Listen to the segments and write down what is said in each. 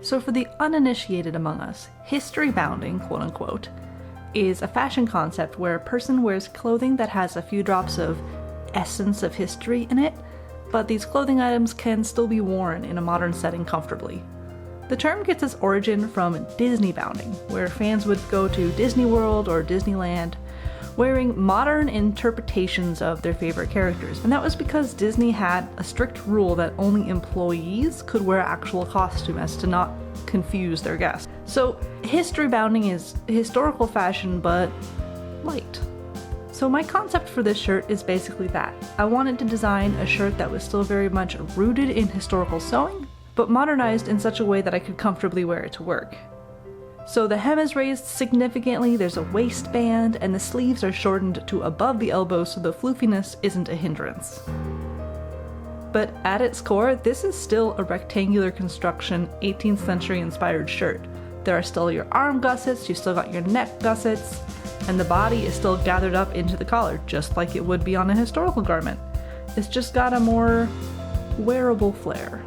So for the uninitiated among us, history bounding, quote unquote, is a fashion concept where a person wears clothing that has a few drops of essence of history in it, but these clothing items can still be worn in a modern setting comfortably. The term gets its origin from Disney bounding, where fans would go to Disney World or Disneyland wearing modern interpretations of their favorite characters, and that was because Disney had a strict rule that only employees could wear actual costume as to not confuse their guests. So history bounding is historical fashion, but light. So my concept for this shirt is basically that. I wanted to design a shirt that was still very much rooted in historical sewing, but modernized in such a way that I could comfortably wear it to work. So the hem is raised significantly, there's a waistband, and the sleeves are shortened to above the elbows so the floofiness isn't a hindrance. But at its core, this is still a rectangular construction, 18th century inspired shirt. There are still your arm gussets, you still got your neck gussets, and the body is still gathered up into the collar, just like it would be on a historical garment. It's just got a more wearable flair.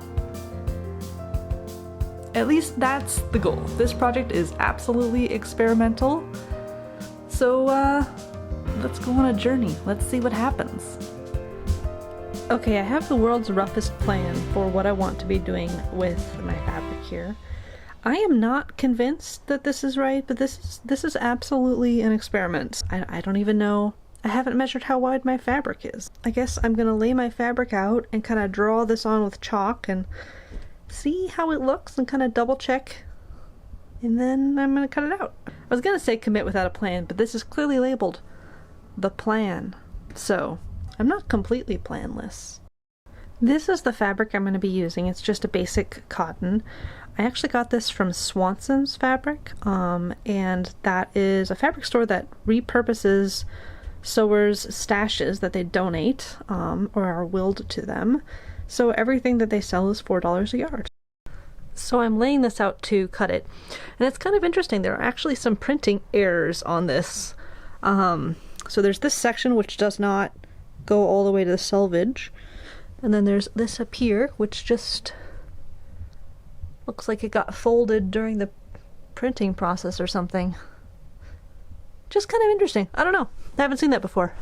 At least that's the goal. This project is absolutely experimental, so let's go on a journey. Let's see what happens. Okay, I have the world's roughest plan for what I want to be doing with my fabric here. I am not convinced that this is right, but this is absolutely an experiment. I don't even know. I haven't measured how wide my fabric is. I guess I'm gonna lay my fabric out and kind of draw this on with chalk and see how it looks and kind of double check, and then I'm gonna cut it out. I was gonna say commit without a plan, but this is clearly labeled the plan, so I'm not completely planless. This is the fabric I'm going to be using. It's just a basic cotton. I actually got this from Swansons Fabric, and that is a fabric store that repurposes sewers' stashes that they donate or are willed to them. So everything that they sell is $4 a yard. So I'm laying this out to cut it, and it's kind of interesting. There are actually some printing errors on this. So there's this section which does not go all the way to the selvage, and then there's this up here which just looks like it got folded during the printing process or something. Just kind of interesting. I don't know. I haven't seen that before.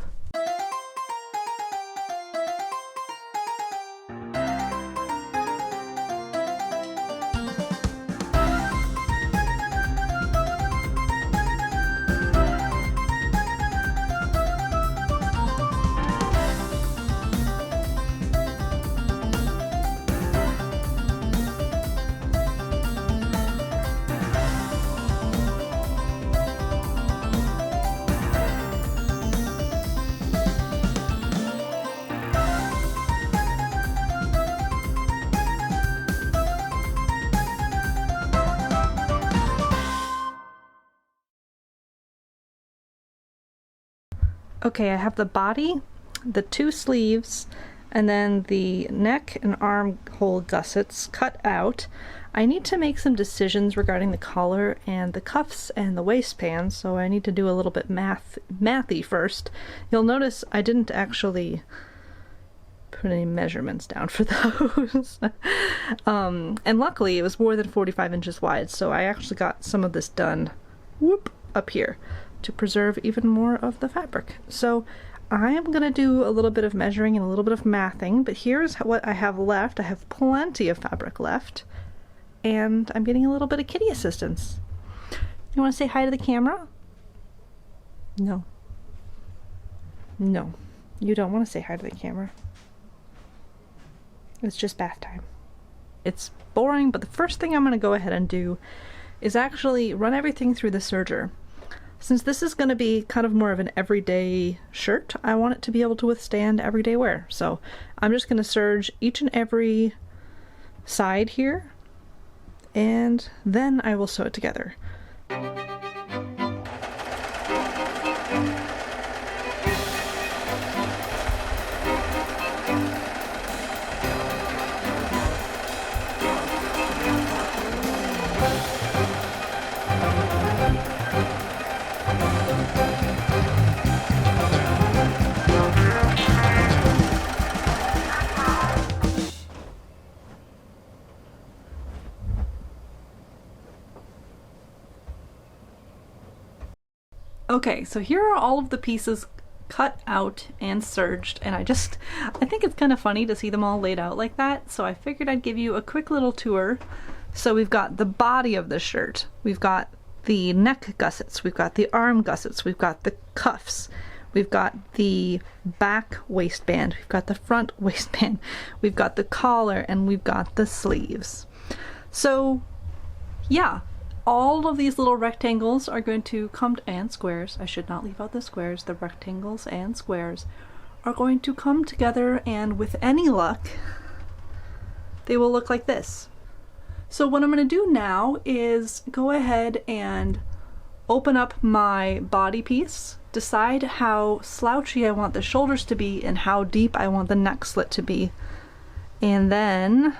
Okay, I have the body, the two sleeves, and then the neck and armhole gussets cut out. I need to make some decisions regarding the collar and the cuffs and the waistband, so I need to do a little bit mathy first. You'll notice I didn't actually put any measurements down for those. And luckily it was more than 45 inches wide, so I actually got some of this done up here to preserve even more of the fabric. So I am going to do a little bit of measuring and a little bit of mathing, but here's what I have left. I have plenty of fabric left, and I'm getting a little bit of kitty assistance. You want to say hi to the camera? No. No, you don't want to say hi to the camera. It's just bath time. It's boring, but the first thing I'm going to go ahead and do is actually run everything through the serger. Since this is going to be kind of more of an everyday shirt, I want it to be able to withstand everyday wear. So I'm just going to serge each and every side here, and then I will sew it together. Okay, so here are all of the pieces cut out and serged, and I think it's kind of funny to see them all laid out like that, so I figured I'd give you a quick little tour. So we've got the body of the shirt, we've got the neck gussets, we've got the arm gussets, we've got the cuffs, we've got the back waistband, we've got the front waistband, we've got the collar, and we've got the sleeves. So yeah, all of these little rectangles are going to come and squares. I should not leave out the squares. The rectangles and squares are going to come together, and with any luck, they will look like this. So what I'm going to do now is go ahead and open up my body piece, decide how slouchy I want the shoulders to be and how deep I want the neck slit to be, and then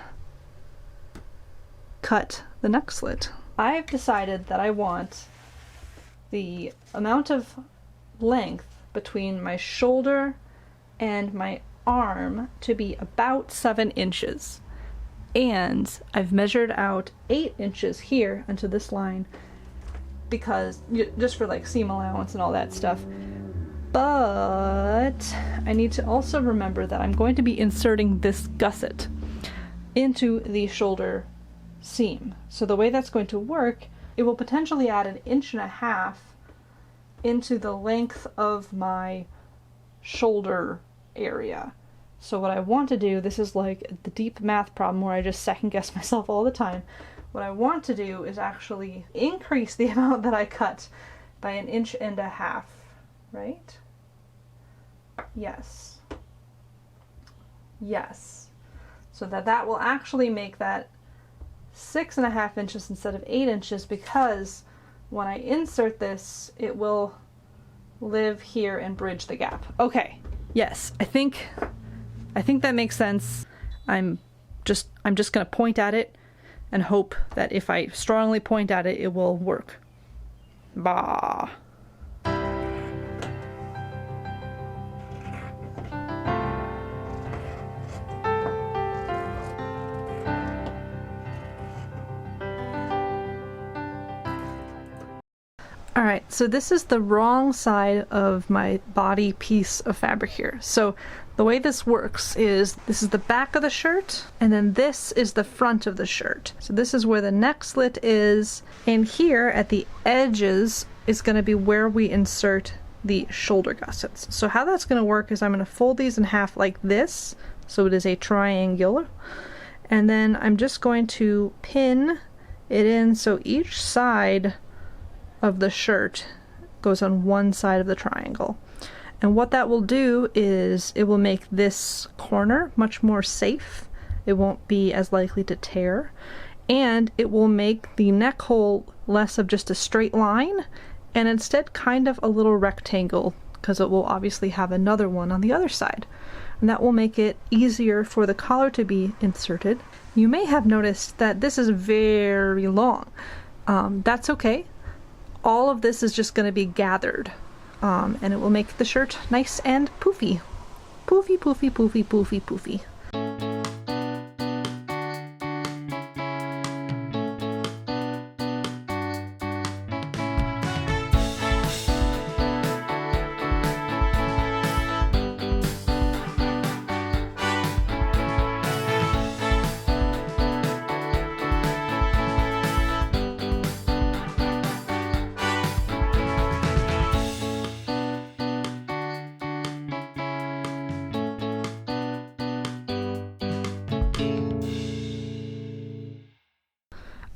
cut the neck slit. I've decided that I want the amount of length between my shoulder and my arm to be about 7 inches. And I've measured out 8 inches here onto this line because just for like seam allowance and all that stuff. But I need to also remember that I'm going to be inserting this gusset into the shoulder seam. So the way that's going to work, it will potentially add 1.5 inches into the length of my shoulder area. So what I want to do, this is like the deep math problem where I just second guess myself all the time. What I want to do is actually increase the amount that I cut by 1.5 inches, right? Yes. Yes. So that will actually make that 6.5 inches instead of 8 inches, because when I insert this, it will live here and bridge the gap. Okay, yes, I think that makes sense. I'm just gonna point at it and hope that if I strongly point at it, it will work. Bah. Alright, so this is the wrong side of my body piece of fabric here. So the way this works is this is the back of the shirt, and then this is the front of the shirt. So this is where the neck slit is, and here at the edges is going to be where we insert the shoulder gussets. So how that's going to work is I'm going to fold these in half like this, so it is a triangle, and then I'm just going to pin it in so each side of the shirt goes on one side of the triangle. And what that will do is it will make this corner much more safe. It won't be as likely to tear, and it will make the neck hole less of just a straight line and instead kind of a little rectangle, because it will obviously have another one on the other side, and that will make it easier for the collar to be inserted. You may have noticed that this is very long. That's okay. All of this is just going to be gathered, and it will make the shirt nice and poofy. Poofy, poofy, poofy, poofy, poofy.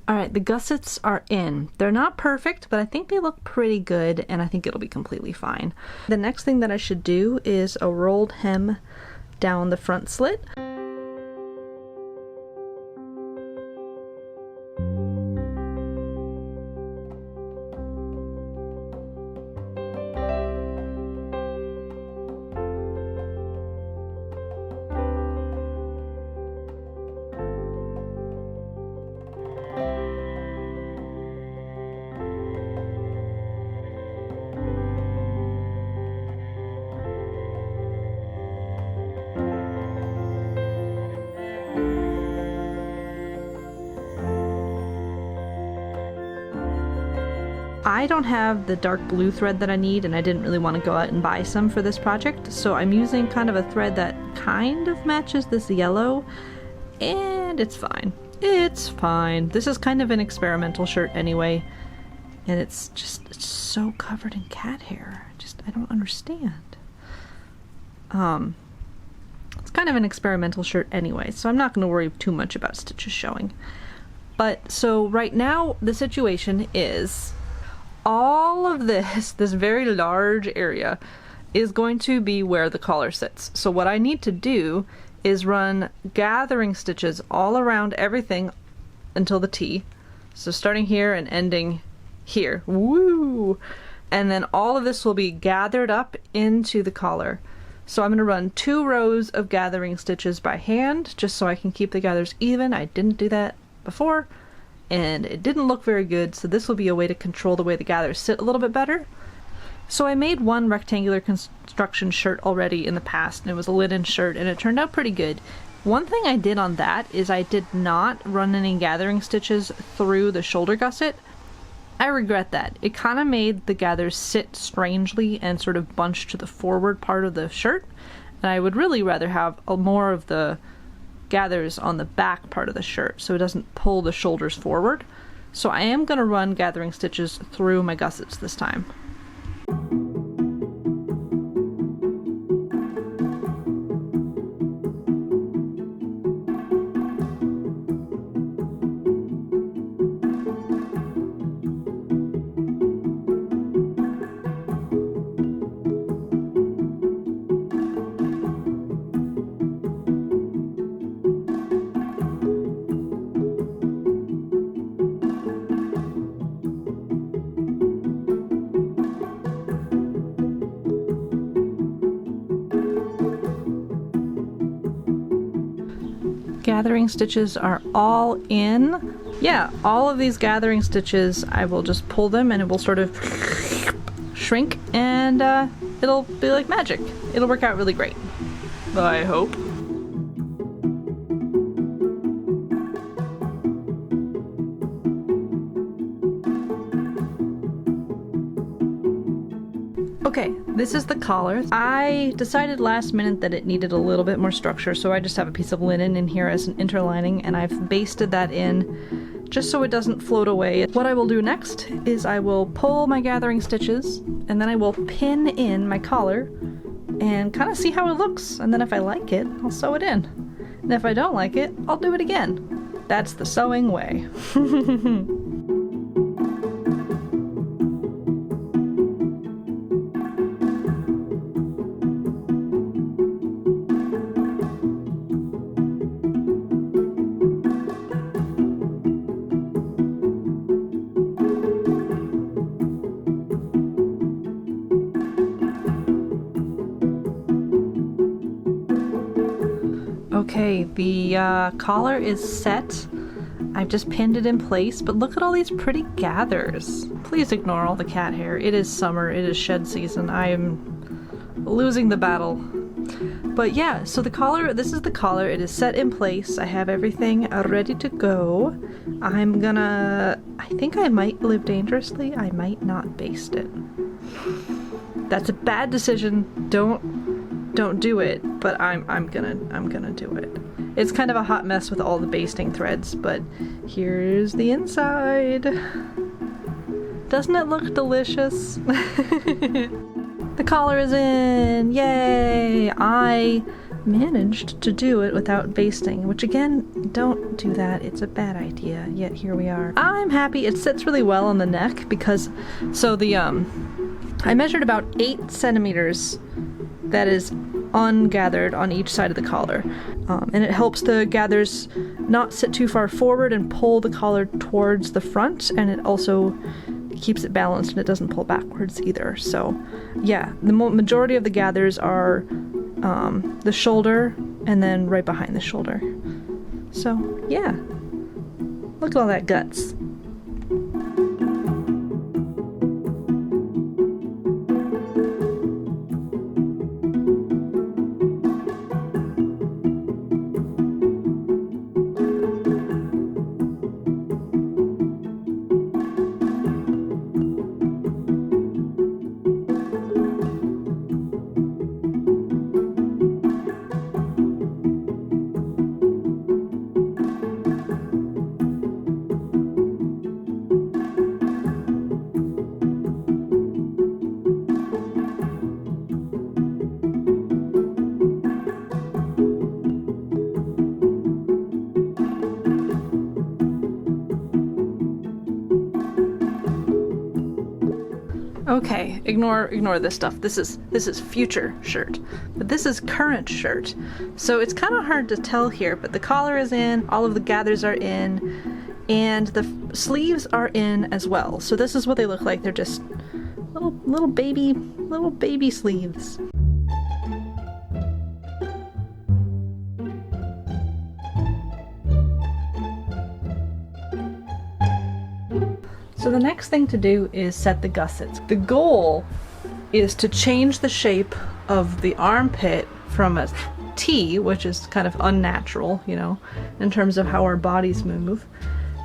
Alright, the gussets are in. They're not perfect, but I think they look pretty good, and I think it'll be completely fine. The next thing that I should do is a rolled hem down the front slit. I don't have the dark blue thread that I need, and I didn't really want to go out and buy some for this project, so I'm using kind of a thread that kind of matches this yellow, and it's fine. It's fine. This is kind of an experimental shirt anyway, and it's so covered in cat hair. I don't understand. It's kind of an experimental shirt anyway, so I'm not going to worry too much about stitches showing. But so right now the situation is all of this very large area is going to be where the collar sits. So what I need to do is run gathering stitches all around everything until the T. So starting here and ending here. Woo! And then all of this will be gathered up into the collar. So I'm going to run 2 rows of gathering stitches by hand, just so I can keep the gathers even. I didn't do that before, and it didn't look very good, so this will be a way to control the way the gathers sit a little bit better. So I made one rectangular construction shirt already in the past, and it was a linen shirt, and it turned out pretty good. One thing I did on that is I did not run any gathering stitches through the shoulder gusset. I regret that. It kind of made the gathers sit strangely and sort of bunched to the forward part of the shirt, and I would really rather have more of the gathers on the back part of the shirt so it doesn't pull the shoulders forward. So I am going to run gathering stitches through my gussets this time. Gathering stitches are all in. Yeah, all of these gathering stitches, I will just pull them and it will sort of shrink, and it'll be like magic. It'll work out really great. I hope. Okay, this is the collar. I decided last minute that it needed a little bit more structure, so I just have a piece of linen in here as an interlining, and I've basted that in just so it doesn't float away. What I will do next is I will pull my gathering stitches, and then I will pin in my collar and kind of see how it looks, and then if I like it, I'll sew it in. And if I don't like it, I'll do it again. That's the sewing way. Okay, the collar is set. I've just pinned it in place, but look at all these pretty gathers. Please ignore all the cat hair. It is summer, it is shed season. I am losing the battle. But yeah, so the collar, this is the collar. It is set in place. I have everything ready to go. I think I might live dangerously. I might not baste it. That's a bad decision. Don't do it, but I'm gonna do it. It's kind of a hot mess with all the basting threads, but here's the inside. Doesn't it look delicious? The collar is in! Yay! I managed to do it without basting, which again, don't do that. It's a bad idea, yet here we are. I'm happy. It sits really well on the neck because, so the, I measured about 8 centimeters that is ungathered on each side of the collar. And it helps the gathers not sit too far forward and pull the collar towards the front, and it also keeps it balanced and it doesn't pull backwards either. So yeah, the majority of the gathers are the shoulder and then right behind the shoulder. So yeah, look at all that guts. Okay, ignore this stuff. This is future shirt, but this is current shirt. So it's kind of hard to tell here, but the collar is in, all of the gathers are in, and the sleeves are in as well. So this is what they look like. They're just little baby sleeves. So the next thing to do is set the gussets. The goal is to change the shape of the armpit from a T, which is kind of unnatural, you know, in terms of how our bodies move,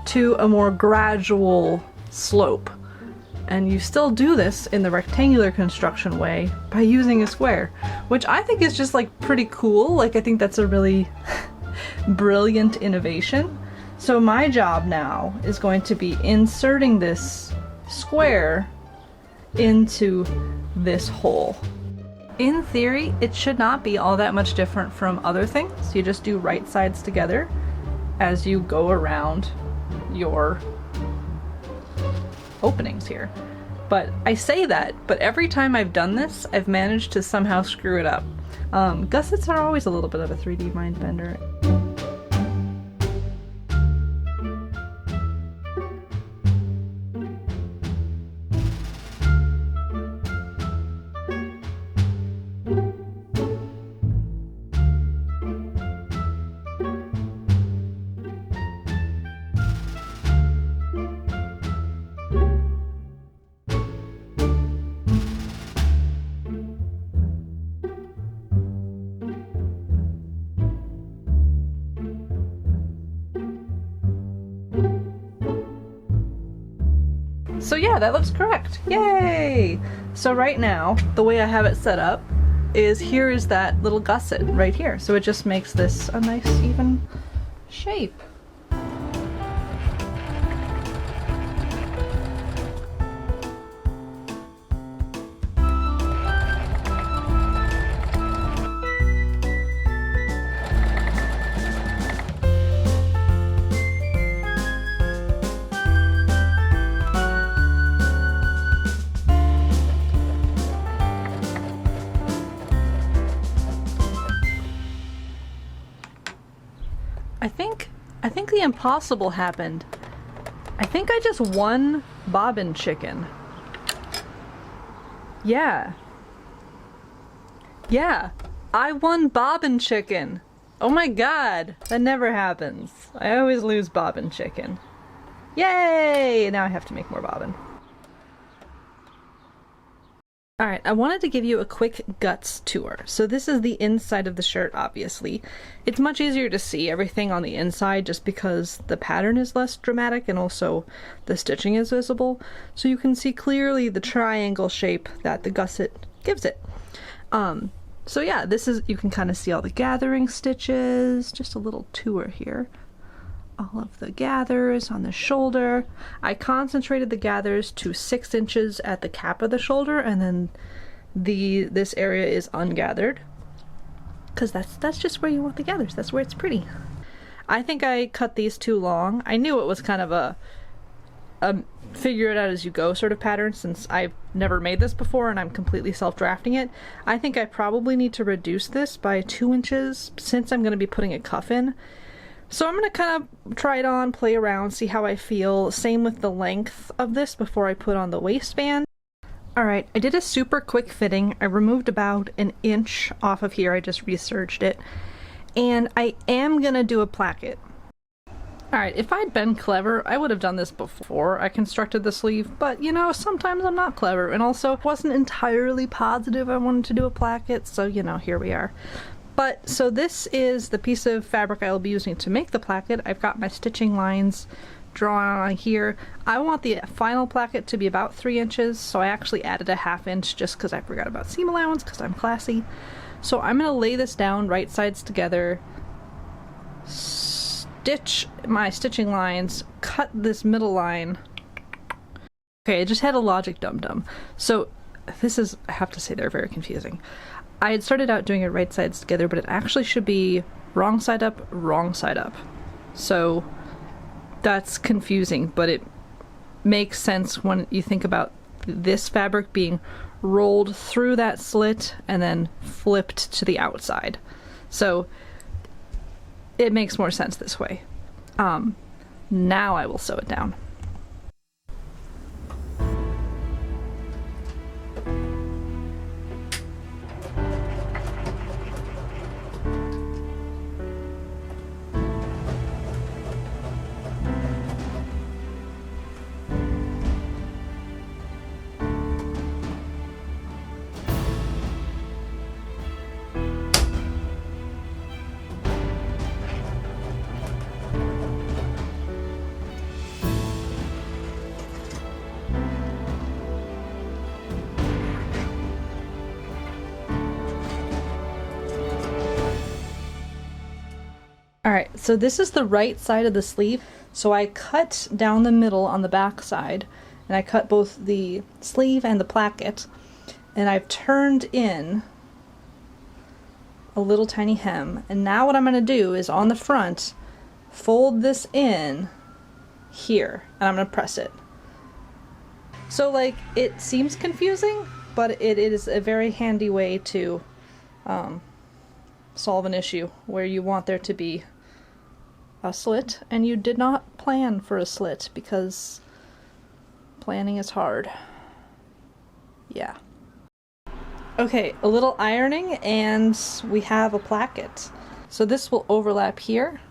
to a more gradual slope. And you still do this in the rectangular construction way by using a square, which I think is just like pretty cool. Like, I think that's a really brilliant innovation. So my job now is going to be inserting this square into this hole. In theory, it should not be all that much different from other things. You just do right sides together as you go around your openings here. But I say that, but every time I've done this, I've managed to somehow screw it up. Gussets are always a little bit of a 3D mind bender. So yeah, that looks correct. Yay! So right now, the way I have it set up is here is that little gusset right here. So it just makes this a nice even shape. I think the impossible happened. I think I just won Bobbin Chicken. Yeah. Yeah, I won Bobbin Chicken. Oh my god, that never happens. I always lose Bobbin Chicken. Yay! Now I have to make more bobbin. Alright, I wanted to give you a quick guts tour. So this is the inside of the shirt, obviously. It's much easier to see everything on the inside just because the pattern is less dramatic and also the stitching is visible. So you can see clearly the triangle shape that the gusset gives it. So yeah, this is, you can kind of see all the gathering stitches, just a little tour here. All of the gathers on the shoulder. I concentrated the gathers to 6 inches at the cap of the shoulder, and then this area is ungathered because that's just where you want the gathers. That's where it's pretty. I think I cut these too long. I knew it was kind of a figure it out as you go sort of pattern since I've never made this before and I'm completely self-drafting it. I think I probably need to reduce this by 2 inches since I'm going to be putting a cuff in. So I'm going to kind of try it on, play around, see how I feel. Same with the length of this before I put on the waistband. Alright, I did a super quick fitting. I removed about an inch off of here. I just reserged it. And I am going to do a placket. Alright, if I'd been clever, I would have done this before I constructed the sleeve, but you know, sometimes I'm not clever, and also wasn't entirely positive I wanted to do a placket, so you know, here we are. But, so this is the piece of fabric I will be using to make the placket. I've got my stitching lines drawn on here. I want the final placket to be about 3 inches, so I actually added a ½ inch just because I forgot about seam allowance because I'm classy. So I'm going to lay this down right sides together, stitch my stitching lines, cut this middle line. Okay, I just had a logic dum-dum. So this is, I have to say, they're very confusing. I had started out doing it right sides together, but it actually should be wrong side up, wrong side up. So that's confusing, but it makes sense when you think about this fabric being rolled through that slit and then flipped to the outside. So it makes more sense this way. Now I will sew it down. Alright, so this is the right side of the sleeve. So I cut down the middle on the back side, and I cut both the sleeve and the placket, and I've turned in a little tiny hem. And now what I'm going to do is on the front, fold this in here, and I'm going to press it. So like, it seems confusing, but it is a very handy way to solve an issue where you want there to be a slit and you did not plan for a slit, because planning is hard. Yeah. Okay, a little ironing and we have a placket. So this will overlap here,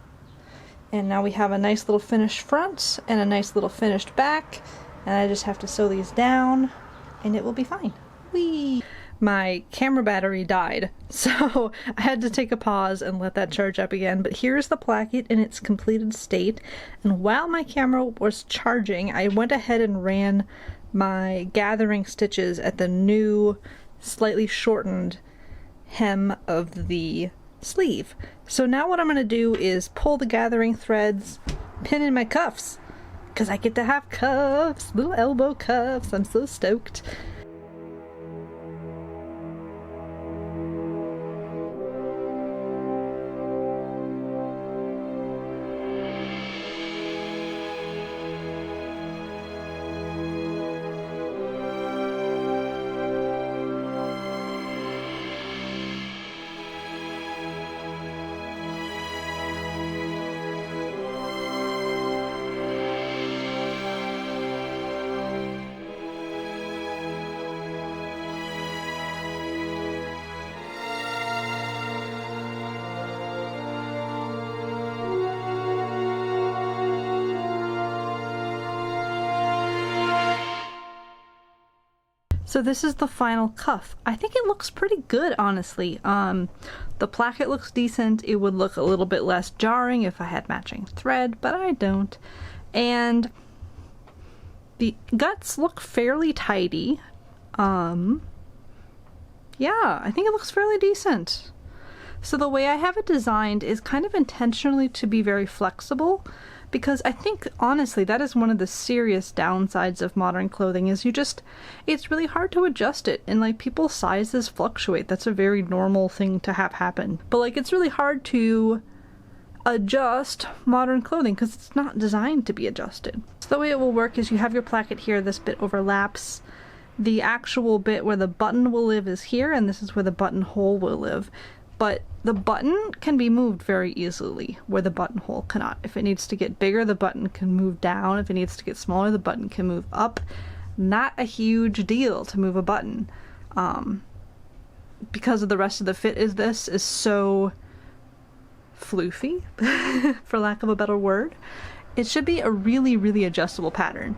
and now we have a nice little finished front and a nice little finished back, and I just have to sew these down and it will be fine. Whee! My camera battery died, so I had to take a pause and let that charge up again, but here's the placket in its completed state. And while my camera was charging, I went ahead and ran my gathering stitches at the new, slightly shortened hem of the sleeve. So now what I'm going to do is pull the gathering threads, pin in my cuffs, because I get to have cuffs, little elbow cuffs. I'm so stoked. So this is the final cuff. I think it looks pretty good, honestly. The placket looks decent. It would look a little bit less jarring if I had matching thread, but I don't. And the guts look fairly tidy. Yeah, I think it looks fairly decent. So the way I have it designed is kind of intentionally to be very flexible, because I think, honestly, that is one of the serious downsides of modern clothing, is it's really hard to adjust it, and like, people's sizes fluctuate. That's a very normal thing to have happen. But like, it's really hard to adjust modern clothing because it's not designed to be adjusted. So the way it will work is you have your placket here, this bit overlaps. The actual bit where the button will live is here, and this is where the buttonhole will live. But the button can be moved very easily, where the buttonhole cannot. If it needs to get bigger, the button can move down. If it needs to get smaller, the button can move up. Not a huge deal to move a button. Because of the rest of the fit is so floofy, for lack of a better word. It should be a really, really adjustable pattern,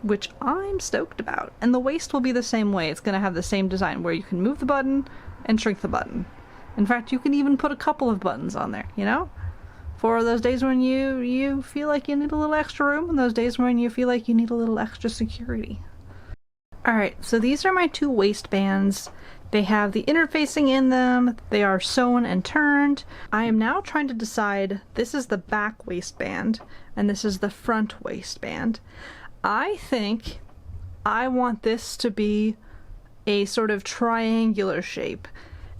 which I'm stoked about. And the waist will be the same way. It's going to have the same design, where you can move the button and shrink the button. In fact, you can even put a couple of buttons on there, you know? For those days when you feel like you need a little extra room, and those days when you feel like you need a little extra security. Alright, so these are my two waistbands. They have the interfacing in them, they are sewn and turned. I am now trying to decide, this is the back waistband, and this is the front waistband. I think I want this to be a sort of triangular shape.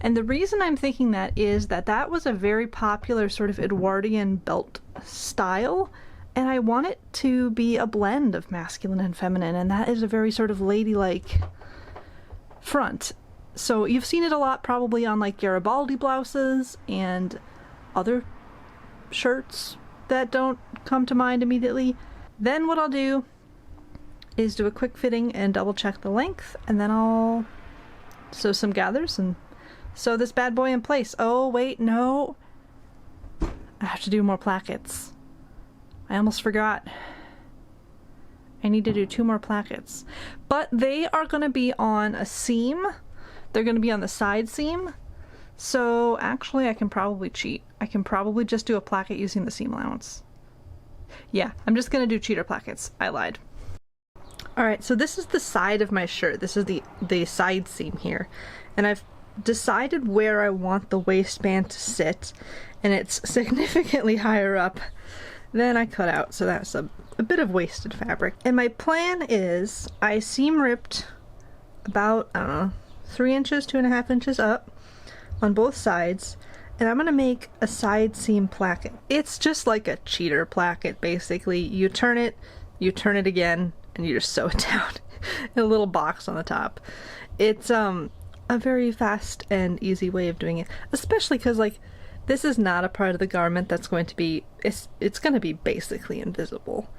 And the reason I'm thinking that is that that was a very popular sort of Edwardian belt style, and I want it to be a blend of masculine and feminine, and that is a very sort of ladylike front. So you've seen it a lot probably on like Garibaldi blouses and other shirts that don't come to mind immediately. Then what I'll do is do a quick fitting and double check the length, and then I'll sew some gathers and sew this bad boy in place. Oh wait, no. I have to do more plackets. I almost forgot. I need to do 2 more plackets. But they are going to be on a seam. They're going to be on the side seam. So actually I can probably cheat. I can probably just do a placket using the seam allowance. Yeah, I'm just going to do cheater plackets. I lied. Alright, so this is the side of my shirt. This is the side seam here. And I've decided where I want the waistband to sit, and it's significantly higher up than I cut out, so that's a bit of wasted fabric. And my plan is I seam ripped about, I don't know, 3 inches, 2.5 inches up on both sides, and I'm gonna make a side seam placket. It's just like a cheater placket, basically. You turn it again, and you just sew it down in a little box on the top. It's a very fast and easy way of doing it, especially because like this is not a part of the garment that's going to be, it's going to be basically invisible,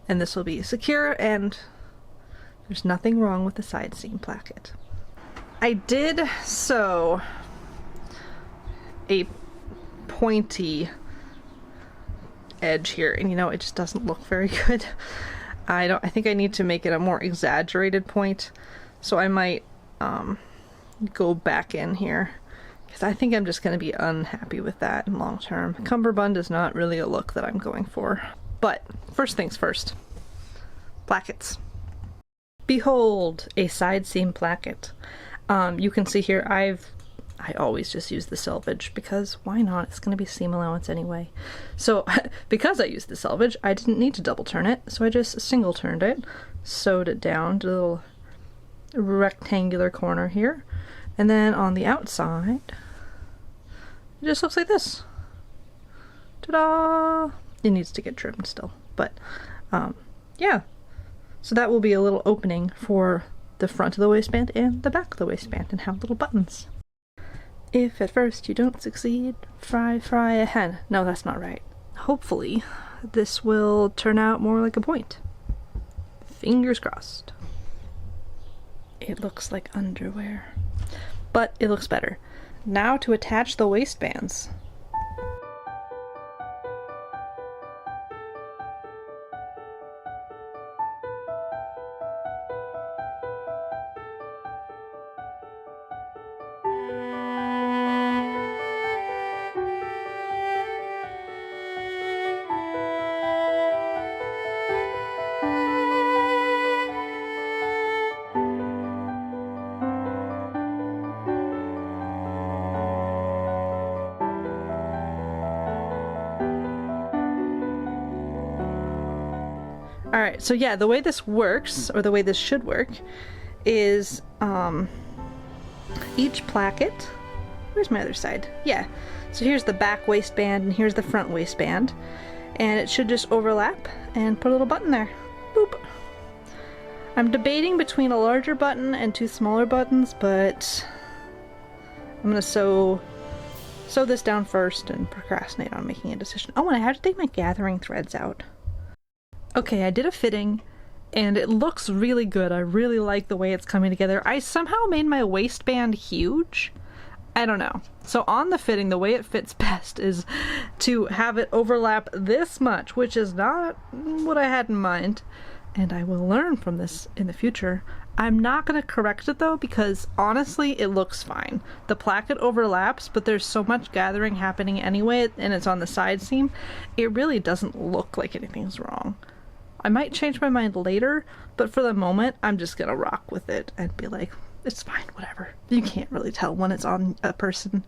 and this will be secure, and there's nothing wrong with the side seam placket. I did sew a pointy edge here, and you know, it just doesn't look very good. I think I need to make it a more exaggerated point, so I might go back in here, because I think I'm just going to be unhappy with that in long term. Cummerbund is not really a look that I'm going for. But first things first, plackets. Behold, a side seam placket. You can see here I always just use the selvage, because why not? It's going to be seam allowance anyway. So because I used the selvage, I didn't need to double turn it, so I just single turned it, sewed it down to the little rectangular corner here, and then on the outside it just looks like this. Ta-da! It needs to get trimmed still, but yeah, so that will be a little opening for the front of the waistband and the back of the waistband, and have little buttons. If at first you don't succeed, fry ahead. No, that's not right. Hopefully this will turn out more like a point. Fingers crossed. It looks like underwear, but it looks better. Now to attach the waistbands. Alright, so yeah, the way this works, or the way this should work, is each placket, where's my other side? Yeah, so here's the back waistband and here's the front waistband, and it should just overlap and put a little button there. Boop! I'm debating between a larger button and 2 smaller buttons, but I'm gonna sew this down first and procrastinate on making a decision. Oh, and I have to take my gathering threads out. Okay, I did a fitting, and it looks really good. I really like the way it's coming together. I somehow made my waistband huge. I don't know. So on the fitting, the way it fits best is to have it overlap this much, which is not what I had in mind, and I will learn from this in the future. I'm not going to correct it though, because honestly it looks fine. The placket overlaps, but there's so much gathering happening anyway, and it's on the side seam, it really doesn't look like anything's wrong. I might change my mind later, but for the moment I'm just gonna rock with it and be like, it's fine, whatever. You can't really tell when it's on a person.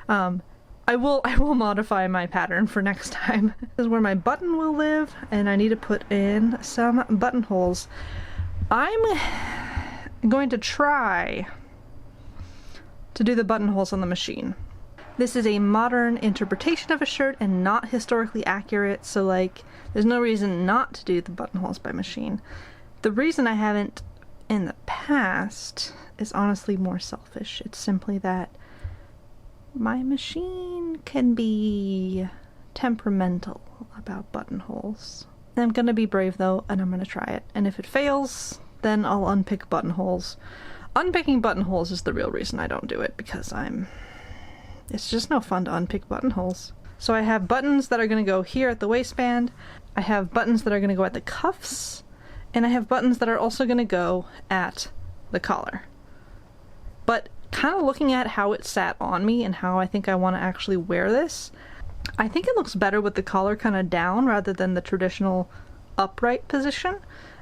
I will modify my pattern for next time. This is where my button will live, and I need to put in some buttonholes. I'm going to try to do the buttonholes on the machine. This is a modern interpretation of a shirt and not historically accurate, so like there's no reason not to do the buttonholes by machine. The reason I haven't in the past is honestly more selfish. It's simply that my machine can be temperamental about buttonholes. I'm gonna be brave though, and I'm gonna try it. And if it fails, then I'll unpick buttonholes. Unpicking buttonholes is the real reason I don't do it, because it's just no fun to unpick buttonholes. So I have buttons that are gonna go here at the waistband, I have buttons that are gonna go at the cuffs, and I have buttons that are also gonna go at the collar. But kind of looking at how it sat on me and how I think I want to actually wear this, I think it looks better with the collar kind of down rather than the traditional upright position,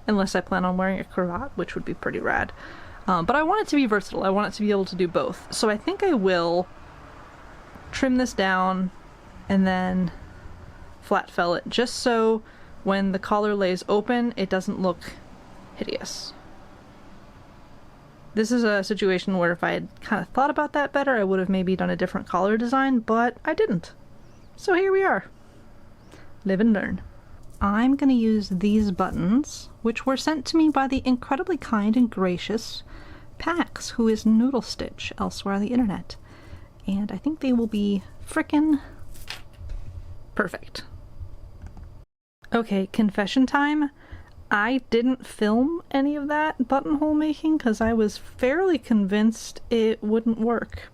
unless I plan on wearing a cravat, which would be pretty rad. But I want it to be versatile. I want it to be able to do both. So I think I will trim this down and then flat fell it, just so when the collar lays open, it doesn't look hideous. This is a situation where if I had kind of thought about that better, I would have maybe done a different collar design, but I didn't. So here we are. Live and learn. I'm gonna use these buttons, which were sent to me by the incredibly kind and gracious Pax, who is Noodle Stitch elsewhere on the internet. And I think they will be frickin' perfect. Okay, confession time. I didn't film any of that buttonhole making because I was fairly convinced it wouldn't work.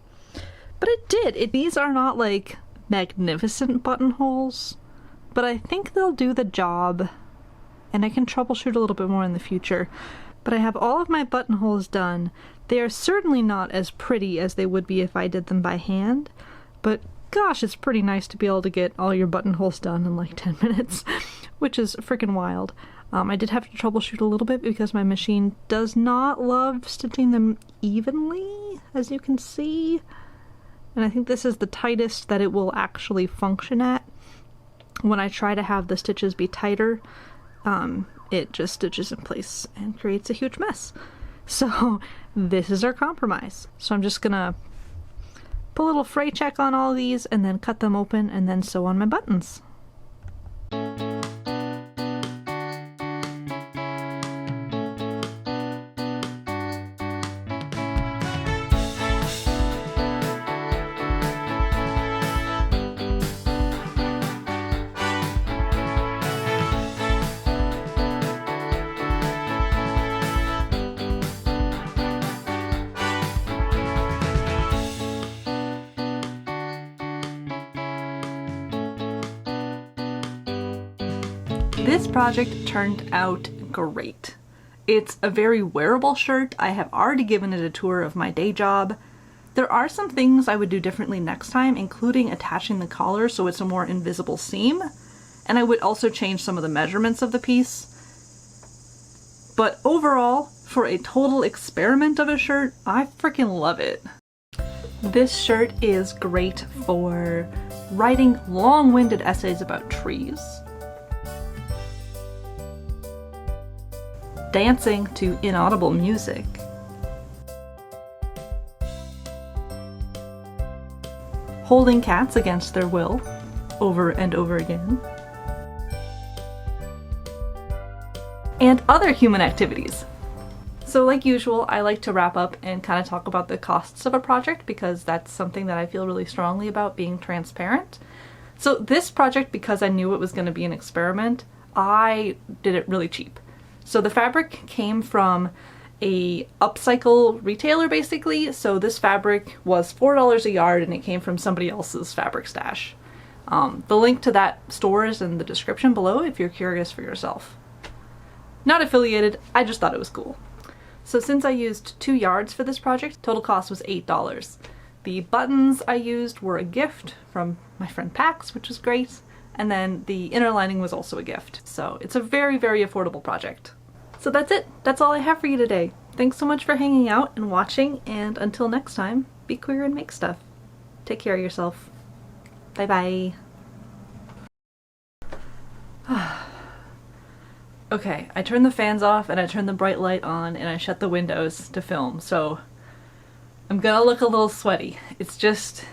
But it did. These are not like magnificent buttonholes, but I think they'll do the job, and I can troubleshoot a little bit more in the future. But I have all of my buttonholes done. They are certainly not as pretty as they would be if I did them by hand, but gosh, it's pretty nice to be able to get all your buttonholes done in like 10 minutes, which is freaking wild. I did have to troubleshoot a little bit because my machine does not love stitching them evenly, as you can see. And I think this is the tightest that it will actually function at. When I try to have the stitches be tighter, it just stitches in place and creates a huge mess. So this is our compromise. So I'm just gonna put a little fray check on all of these and then cut them open and then sew on my buttons. This project turned out great. It's a very wearable shirt. I have already given it a tour of my day job. There are some things I would do differently next time, including attaching the collar so it's a more invisible seam. And I would also change some of the measurements of the piece. But overall, for a total experiment of a shirt, I freaking love it. This shirt is great for writing long-winded essays about trees, dancing to inaudible music, holding cats against their will over and over again, and other human activities. So like usual, I like to wrap up and kind of talk about the costs of a project because that's something that I feel really strongly about, being transparent. So this project, because I knew it was going to be an experiment, I did it really cheap. So the fabric came from a upcycle retailer basically, so this fabric was $4 a yard and it came from somebody else's fabric stash. The link to that store is in the description below if you're curious for yourself. Not affiliated, I just thought it was cool. So since I used 2 yards for this project, total cost was $8. The buttons I used were a gift from my friend Pax, which was great. And then the inner lining was also a gift. So it's a very, very affordable project. So that's it. That's all I have for you today. Thanks so much for hanging out and watching, and until next time, be queer and make stuff. Take care of yourself. Bye bye. Okay, I turned the fans off and I turned the bright light on and I shut the windows to film, so I'm gonna look a little sweaty. It's just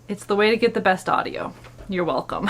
It's the way to get the best audio. You're welcome.